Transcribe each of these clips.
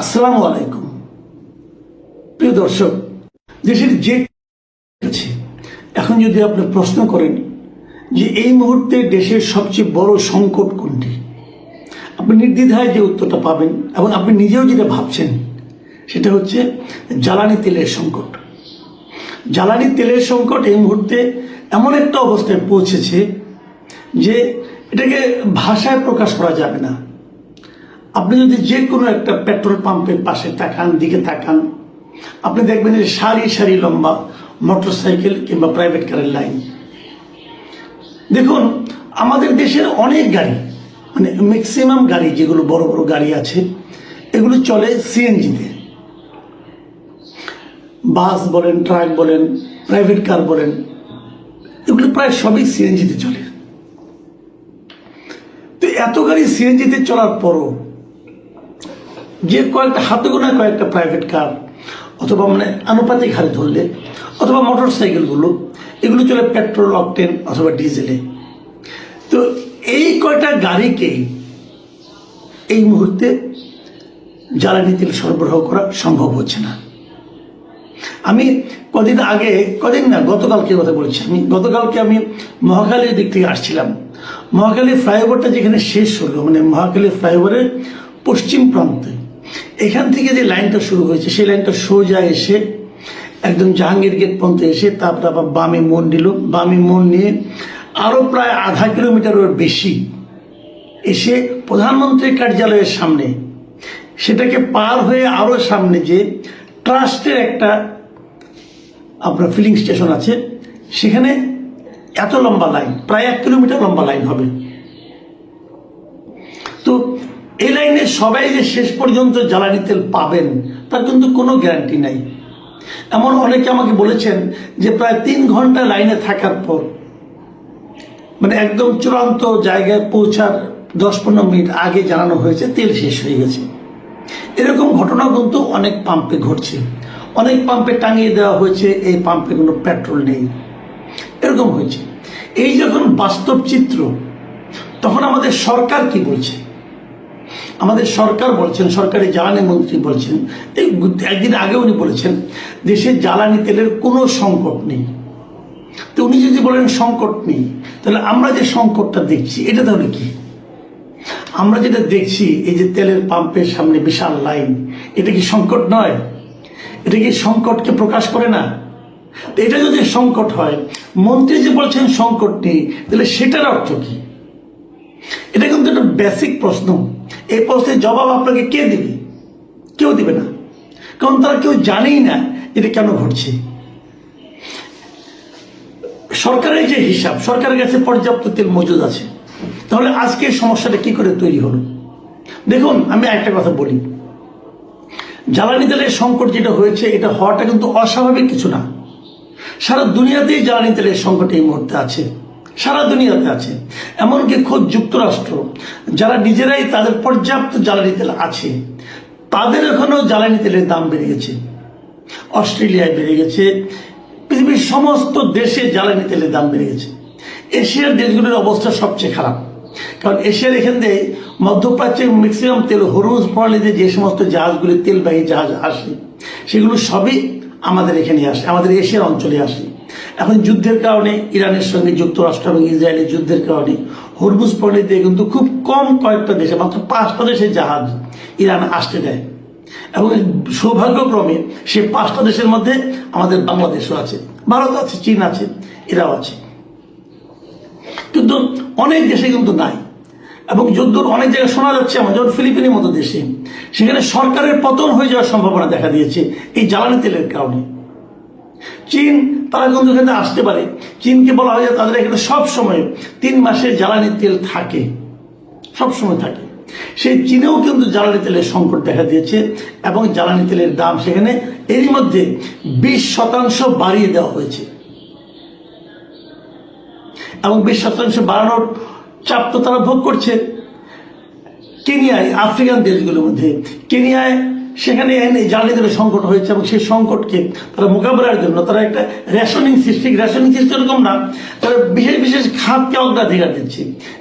আসসালামু আলাইকুম। প্রিয় দর্শক, দেশের যে আছে এখন যদি আপনি প্রশ্ন করেন যে এই মুহূর্তে দেশের সবচেয়ে বড় সংকট কোনটি, আপনি নির্দ্বিধায় যে উত্তরটা পাবেন এবং আপনি নিজেও যেটা ভাবছেন সেটা হচ্ছে জ্বালানি তেলের সংকট। জ্বালানি তেলের সংকট এই মুহূর্তে এমন একটা অবস্থায় পৌঁছেছে যে এটাকে ভাষায় প্রকাশ করা যাবে না। আপনি যদি যে কোনো একটা পেট্রোল পাম্পের পাশে দিকে তাকান, আপনি দেখবেন যে সারি সারি লম্বা মোটরসাইকেল কিংবা প্রাইভেট কারের লাইন। দেখুন, আমাদের দেশের অনেক গাড়ি, মানে ম্যাক্সিমাম গাড়ি যেগুলো বড় বড় গাড়ি আছে এগুলো চলে সিএনজিতে। বাস বলেন, ট্রাক বলেন, প্রাইভেট কার বলেন, এগুলো প্রায় সবই সিএনজিতে চলে। তো এত গাড়ি সিএনজিতে চলার পরও যে হাতে গোনা কয়েকটা প্রাইভেট কার অথবা আনুপাতিক হারে ধরলে অথবা মোটর সাইকেলগুলো এগুলো চলে পেট্রোল, অকটেন অথবা ডিজেলে। তো এই কয়টা গাড়িকে এই মুহূর্তে জ্বালানি তেল সরবরাহ করা সম্ভব হচ্ছে না। আমি গতকালকে কথা বলছি। গতকালকে আমি মহাখালীর দিক থেকে আসছিলাম। মহাখালী ফ্লাইওভারটা যেখানে শেষ হলো, মহাখালী ফ্লাইওভারের পশ্চিম প্রান্তে, এখান থেকে যে লাইনটা শুরু হয়েছে সেই লাইনটা সোজা এসে একদম জাহাঙ্গীর গেট পর্যন্ত এসে তারপর আবার বামে মোড় নিল। বামে মোড় নিয়ে আরও প্রায় আধা কিলোমিটারের বেশি এসে প্রধানমন্ত্রীর কার্যালয়ের সামনে, সেটাকে পার হয়ে আরও সামনে যে ট্রাস্টের একটা আপনার ফিলিং স্টেশন আছে, সেখানে এত লম্বা লাইন, প্রায় 1 কিলোমিটার লম্বা লাইন হবে। তো এই লাইনে সবাই যে শেষ পর্যন্ত জ্বালানি তেল পাবেন তার কিন্তু কোনো গ্যারান্টি নাই। এমন অনেকে আমাকে বলেছেন যে প্রায় 3 ঘন্টা লাইনে থাকার পর, একদম চূড়ান্ত জায়গায় পৌঁছার 10-15 মিনিট আগে জানানো হয়েছে তেল শেষ হয়ে গেছে। এরকম ঘটনা কিন্তু অনেক পাম্পে ঘটছে। অনেক পাম্পে টাঙিয়ে দেওয়া হয়েছে এই পাম্পে কোনো পেট্রোল নেই, এরকম হয়েছে। এই যখন বাস্তব চিত্র, তখন আমাদের সরকার কি বলছে? আমাদের সরকার বলছেন, সরকারি জ্বালানি মন্ত্রী বলছেন, এই একদিন আগে উনি বলেছেন দেশের জ্বালানি তেলের কোনো সংকট নেই। তো উনি যদি বলেন সংকট নেই, তাহলে আমরা যে সংকটটা দেখছি এটা তাহলে কি? আমরা যেটা দেখছি এই যে তেলের পাম্পের সামনে বিশাল লাইন, এটা কি সংকট নয়? এটা কি সংকটকে প্রকাশ করে না? তো এটা যদি সংকট হয়, মন্ত্রী যে বলছেন সংকট নেই, তাহলে সেটার অর্থ কি? এটা কিন্তু একটা বেসিক প্রশ্ন। এই প্রশ্নের জবাব আপনাকে কে দিবে? কেউ দিবে না, কারণ তারা কেউ জানেই না এটা কেন ঘটছে। সরকারের যে হিসাব, সরকারের কাছে পর্যাপ্ত তেল মজুদ আছে, তাহলে আজকে সমস্যাটা কি করে তৈরি হলো? দেখুন, আমি একটা কথা বলি, জ্বালানি তেলের সংকট যেটা হয়েছে, এটা হওয়াটা কিন্তু অস্বাভাবিক কিছু না। সারা দুনিয়াতেই জ্বালানি তেলের সংকট এই মুহূর্তে আছে, সারা দুনিয়াতে আছে। এমনকি খোদ যুক্তরাষ্ট্র, যারা নিজেরাই তাদের পর্যাপ্ত জ্বালানি তেল আছে, তাদের এখনও জ্বালানি তেলের দাম বেড়ে গেছে। অস্ট্রেলিয়ায় বেড়ে গেছে, পৃথিবীর সমস্ত দেশে জ্বালানি তেলের দাম বেড়ে গেছে। এশিয়ার দেশগুলোর অবস্থা সবচেয়ে খারাপ, কারণ এশিয়ার এখান থেকে মধ্যপ্রাচ্যের ম্যাক্সিমাম তেল হরমুজ প্রণালীতে যে সমস্ত জাহাজগুলি, তেলবাহী জাহাজ আসে, সেগুলো সবই আমাদের এখানে আসে, আমাদের এশিয়ার অঞ্চলে আসে। এখন যুদ্ধের কারণে, ইরানের সঙ্গে যুক্তরাষ্ট্র এবং ইসরায়েলের যুদ্ধের কারণে হরমুজ প্রণালীতে কিন্তু খুব কম কয়েকটা দেশে, মাত্র 5টা দেশের জাহাজ ইরান আসতে দেয়। এবং সৌভাগ্যক্রমে সেই 5টা দেশের মধ্যে আমাদের বাংলাদেশও আছে, ভারত আছে, চীন আছে, এরাও আছে। কিন্তু অনেক দেশে কিন্তু নাই। এবং যুদ্ধর অনেক জায়গায় শোনা যাচ্ছে, আমার যেমন ফিলিপিনের মতো দেশে, সেখানে সরকারের পতন হয়ে যাওয়ার সম্ভাবনা দেখা দিয়েছে এই জ্বালানি তেলের কারণে। চীন, তারা কিন্তু এখানে আসতে পারে। চীনকে বলা হয় যে তাদের এখানে সবসময় 3 মাসের জ্বালানি তেল থাকে, সবসময় থাকে। সেই চীনেও কিন্তু জ্বালানি তেলের সংকট দেখা দিয়েছে এবং জ্বালানি তেলের দাম সেখানে এরই মধ্যে 20% বাড়িয়ে দেওয়া হয়েছে। এবং 20% বাড়ানোর চাপ তো তারা ভোগ করছে। কেনিয়ায়, আফ্রিকান দেশগুলোর মধ্যে কেনিয়ায়, সেখানে জ্বালানি তেলের সংকট হয়েছে এবং সেই সংকটকে তারা মোকাবেলার জন্য তারা একটা রেশনিং সিস্টেম এরকম না, তারা বিশেষ বিশেষ খাতকে অগ্রাধিকার দিচ্ছে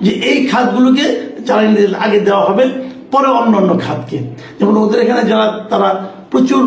যে এই খাতগুলোকে জ্বালানি তেল আগে দেওয়া হবে, পরে অন্য অন্য খাতকে। যেমন ওদের এখানে যারা তারা প্রচুর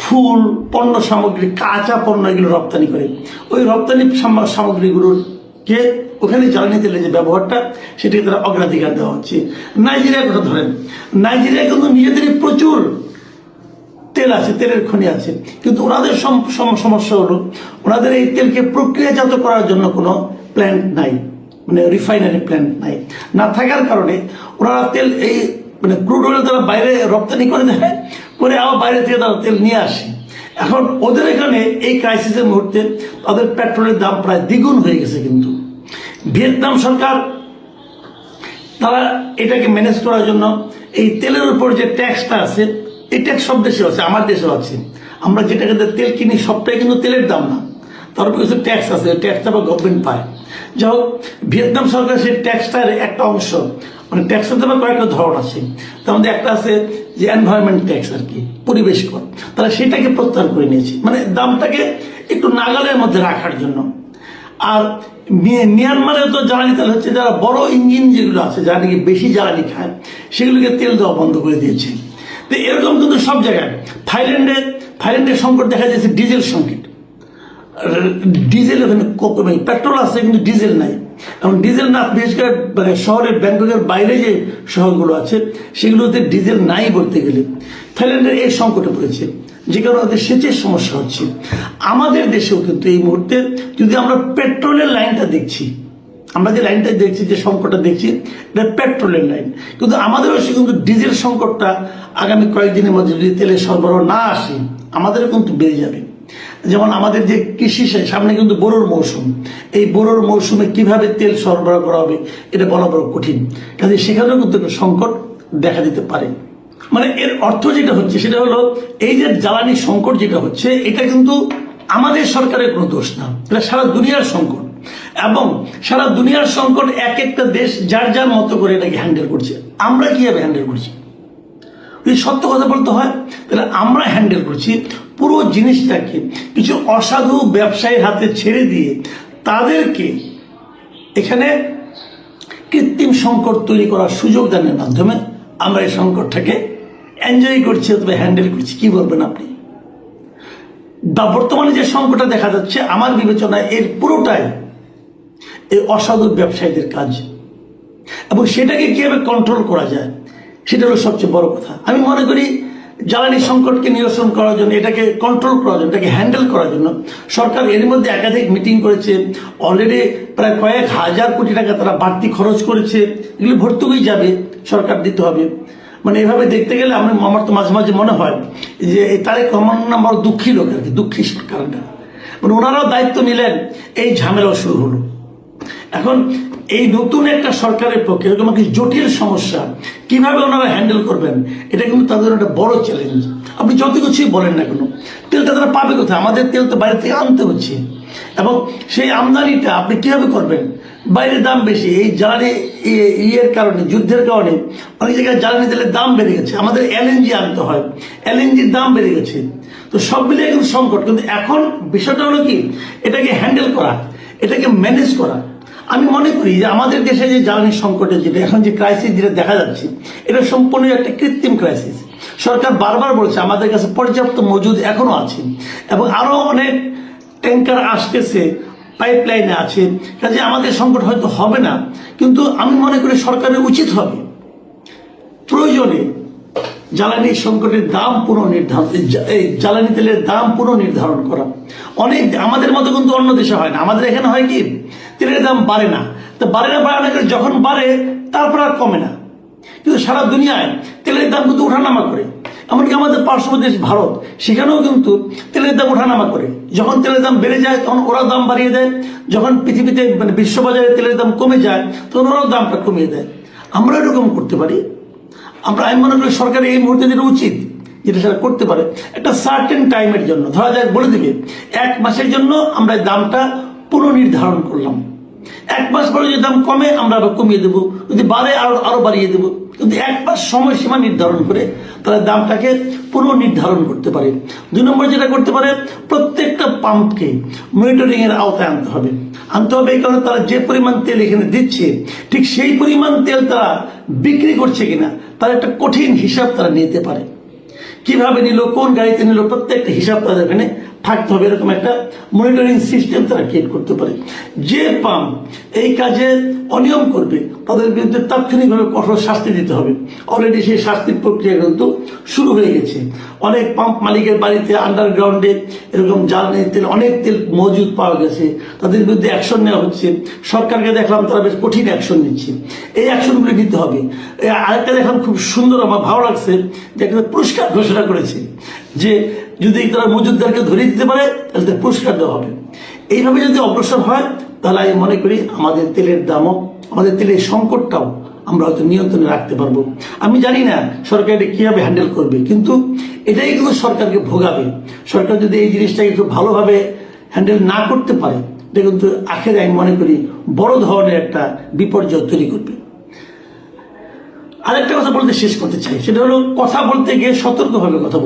ফুল, পণ্য সামগ্রী, কাঁচা পণ্য এগুলো রপ্তানি করে, ওই রপ্তানি সামগ্রীগুলোকে ওখানে জ্বালানি তেলের যে ব্যবহারটা সেটাকে তারা অগ্রাধিকার দেওয়া হচ্ছে। নাইজেরিয়ার কথা ধরেন, নাইজেরিয়া কিন্তু নিজেদেরই প্রচুর তেল আছে, তেলের খনি আছে, কিন্তু ওনাদের সমস্যা হলো ওনাদের এই তেলকে প্রক্রিয়াজাত করার জন্য কোনো প্ল্যান্ট নাই, মানে রিফাইনারি প্ল্যান্ট নাই। না থাকার কারণে ওনারা তেল এই মানে ক্রুড অয়েল তারা বাইরে রপ্তানি করে দেয়, করে আবার বাইরে থেকে তারা তেল নিয়ে আসে। এখন ওদের এখানে এই ক্রাইসিসের মুহূর্তে তাদের পেট্রোলের দাম প্রায় দ্বিগুণ হয়ে গেছে। কিন্তু ভিয়েতনাম সরকার তারা এটাকে ম্যানেজ করার জন্য এই তেলের উপর যে ট্যাক্সটা আছে, এই ট্যাক্স সব দেশে আছে, আমার দেশেও আছে। আমরা যেটাকে তেল কিনি সবটাই কিন্তু তেলের দাম না, তার উপর কিছু ট্যাক্স আছে, ট্যাক্সটা আবার গভর্নমেন্ট পায়। যাই হোক, ভিয়েতনাম সরকার সেই ট্যাক্সটার একটা অংশ, মানে ট্যাক্সের তো কয়েকটা ধরন আছে, তার মধ্যে একটা আছে যে এনভায়রনমেন্ট ট্যাক্স আর কি, পরিবেশ কর, তারা সেটাকে প্রত্যাহার করে নিয়েছে, মানে দামটাকে একটু নাগালের মধ্যে রাখার জন্য। আর মিয়ানমারেও তো জ্বালানি তেল হচ্ছে, যারা বড় ইঞ্জিন যেগুলো আছে, যারা নাকি বেশি জ্বালানি খায়, সেগুলোকে তেল দেওয়া বন্ধ করে দিয়েছে। তো এরকম কিন্তু সব জায়গায়। থাইল্যান্ডের সংকট দেখা যাচ্ছে ডিজেল সংকট, ডিজেল ওখানে পেট্রোল আছে কিন্তু ডিজেল নাই। এবং ডিজেল না, বিশেষ করে মানে শহরের ব্যাংককের বাইরে যে শহরগুলো আছে সেগুলোতে ডিজেল নাই বলতে গেলে। থাইল্যান্ডের এই সংকটে পড়েছে, যে কারণে ওদের সেচের সমস্যা হচ্ছে। আমাদের দেশেও কিন্তু এই মুহূর্তে যদি আমরা পেট্রোলের লাইনটা দেখছি, আমরা যে লাইনটা দেখছি, যে সংকটটা দেখছি, এটা পেট্রোলের লাইন, কিন্তু আমাদেরও সে কিন্তু ডিজেল সংকটটা আগামী কয়েকদিনের মধ্যে যদি তেলের সরবরাহ না আসে আমাদেরও কিন্তু বেড়ে যাবে। যেমন আমাদের যে কৃষি, সামনে কিন্তু বোরোর মৌসুম, এই বোরোর মৌসুমে কিভাবে তেল সরবরাহ করা হবে এটা বলা বড় কঠিন, কাজে সেখানেও কিন্তু সংকট দেখা দিতে পারে। মানে এর অর্থ যেটা হচ্ছে সেটা হলো, এই যে জ্বালানি সংকট যেটা হচ্ছে, এটা কিন্তু আমাদের সরকারের কোনো দোষ না, এটা সারা দুনিয়ার সংকট। এবং সারা দুনিয়ার সংকট এক একটা দেশ যার যার মতো করে এটাকে হ্যান্ডেল করছে। আমরা কিভাবে হ্যান্ডেল করছি? যদি সত্য কথা বলতে হয় তাহলে আমরা হ্যান্ডেল করছি পুরো জিনিসটাকে কিছু অসাধু ব্যবসায়ীর হাতে ছেড়ে দিয়ে তাদেরকে এখানে কৃত্রিম সংকট তৈরি করার সুযোগ দানের মাধ্যমে আমরা এই সংকটটাকে এনজয় করছি অথবা হ্যান্ডেল করছি। কি বলবেন আপনি? বা বর্তমানে যে সংকটটা দেখা যাচ্ছে, আমার বিবেচনায় এর পুরোটাই এই অসাধু ব্যবসায়ীদের কাজ, এবং সেটাকে কিভাবে কন্ট্রোল করা যায় সেটা হলো সবচেয়ে বড় কথা। আমি মনে করি জ্বালানি সংকটকে নিরসন করার জন্য, এটাকে কন্ট্রোল করার জন্য, এটাকে হ্যান্ডেল করার জন্য সরকার এর মধ্যে একাধিক মিটিং করেছে। অলরেডি প্রায় কয়েক হাজার কোটি টাকা তারা বাড়তি খরচ করেছে, এগুলি ভর্তুকি যাবে, সরকার দিতে হবে। মানে এভাবে দেখতে গেলে আমার তো মাঝে মাঝে মনে হয় যে তারেক রহমান আমার দুঃখী লোক আর কি, দুঃখী সরকারটা, মানে ওনারাও দায়িত্ব নিলেন, এই ঝামেলাও শুরু হলো। এখন এই নতুন একটা সরকারের পক্ষে এরকম একটি জটিল সমস্যা কিভাবে ওনারা হ্যান্ডেল করবেন, এটা কিন্তু তাদের একটা বড় চ্যালেঞ্জ। আপনি যত কিছুই বলেন না কেন, তেলটা তারা পাবে কোথায়? আমাদের তেল তো বাইরে থেকে আনতে হচ্ছে, এবং সেই আমদানিটা আপনি কিভাবে করবেন? বাইরে দাম বেশি, এই জ্বালানি ইয়ের কারণে, যুদ্ধের কারণে অনেক জায়গায় জ্বালানি তেলের দাম বেড়ে গেছে, আমাদের এলএনজি আনতে হয়, এলএনজির দাম বেড়ে গেছে। তো সব মিলিয়ে কিন্তু সংকট। কিন্তু এখন বিষয়টা হলো কি, এটাকে হ্যান্ডেল করা, এটাকে ম্যানেজ করা। আমি মনে করি যে আমাদের দেশে যে জ্বালানি সংকটের যেটা এখন যে ক্রাইসিস যেটা দেখা যাচ্ছে, এটা সম্পূর্ণ একটা কৃত্রিম ক্রাইসিস। সরকার বারবার বলছে আমাদের কাছে পর্যাপ্ত মজুদ এখনো আছে, এবং আরো অনেক ট্যাঙ্কার আসতেছে, পাইপলাইনে আছে, কাজে আমাদের সংকট হয়তো হবে না। কিন্তু আমি মনে করি সরকারের উচিত হবে প্রয়োজনে জ্বালানি সংকটের দাম পুনর্নির্ধারণ, এই জ্বালানি তেলের দাম পুনর্নির্ধারণ করা। অনেক আমাদের মতো কিন্তু অন্য দেশে হয় না। আমাদের এখানে হয় কি, তেলের দাম বাড়ে না, তো বাড়ে না করে যখন বাড়ে তারপর আর কমে না। কিন্তু সারা দুনিয়ায় তেলের দাম কিন্তু ওঠানামা করে। এমনকি আমাদের পার্শ্ববর্তী দেশ ভারত, সেখানেও কিন্তু তেলের দাম ওঠানামা করে। যখন তেলের দাম বেড়ে যায় তখন ওরা দাম বাড়িয়ে দেয়, যখন পৃথিবীতে মানে বিশ্ববাজারে তেলের দাম কমে যায় তখন ওরাও দামটা কমিয়ে দেয়। আমরা এরকম করতে পারি। আমি মনে করি সরকারের এই মুহূর্তে যেটা উচিত, যেটা সেটা করতে পারে, একটা সার্টেন টাইমের জন্য, ধরা যায় বলে দিবে 1 মাসের জন্য আমরা দামটা পুনর্নির্ধারণ করলাম, 1 মাস পরে যদি দাম কমে আমরা আবার কমিয়ে দেবো, যদি বাড়ে আরো বাড়িয়ে দেবো, কিন্তু 1 মাস সময়সীমা নির্ধারণ করে তাহলে দামটাকে পুনর্নির্ধারণ করতে পারে। 2 নম্বর যেটা করতে পারে, প্রত্যেকটা পাম্পকে মনিটরিং এর আওতায় আনতে হবে। এই কারণে তারা যে পরিমাণ তেল এখানে দিচ্ছে, ঠিক সেই পরিমাণ তেল তারা বিক্রি করছে কিনা তার একটা কঠিন হিসাব তারা নিতে পারে। কিভাবে নিল, কোন গাড়িতে নিল, প্রত্যেকটা হিসাব তাদের এখানে থাকতে হবে। এরকম একটা মনিটরিং সিস্টেম তারা ক্রিয়েট করতে পারে। যে পাম্প এই কাজে অনিয়ম করবে তাদের বিরুদ্ধে তাৎক্ষণিকভাবে কঠোর শাস্তি দিতে হবে। অলরেডি সেই শাস্তির প্রক্রিয়া কিন্তু শুরু হয়ে গেছে। অনেক পাম্প মালিকের বাড়িতে আন্ডারগ্রাউন্ডে এরকম জ্বালানি তেল, অনেক তেল মজুদ পাওয়া গেছে, তাদের বিরুদ্ধে অ্যাকশন নেওয়া হচ্ছে। সরকারকে দেখলাম তারা বেশ কঠিন অ্যাকশন নিচ্ছে, এই অ্যাকশনগুলো নিতে হবে। আরেকটা দেখলাম খুব সুন্দর, আমার ভালো লাগছে, যে একটা পুরস্কার ঘোষণা করেছে যে যদি তারা মজুদদারকে ধরে দিতে পারে তাহলে তাদের পুরস্কার দেওয়া হবে। এইভাবে যদি অগ্রসর হয় তাহলে আমি মনে করি আমাদের তেলের দামও, আমাদের তেলের সংকটটাও আমরা হয়তো নিয়ন্ত্রণে রাখতে পারবো। আমি জানি না সরকার এটা কিভাবে হ্যান্ডেল করবে, কিন্তু এটাই কিন্তু সরকারকে ভোগাবে। সরকার যদি এই জিনিসটাকে খুব ভালোভাবে হ্যান্ডেল না করতে পারে, এটা কিন্তু আখেরে আমি মনে করি বড় ধরনের একটা বিপর্যয় তৈরি করবে। আরেকটা কথা বলতে শেষ করতে চাই, সেটা হলো কথা বলতে গিয়ে সতর্কভাবে কথা বলতে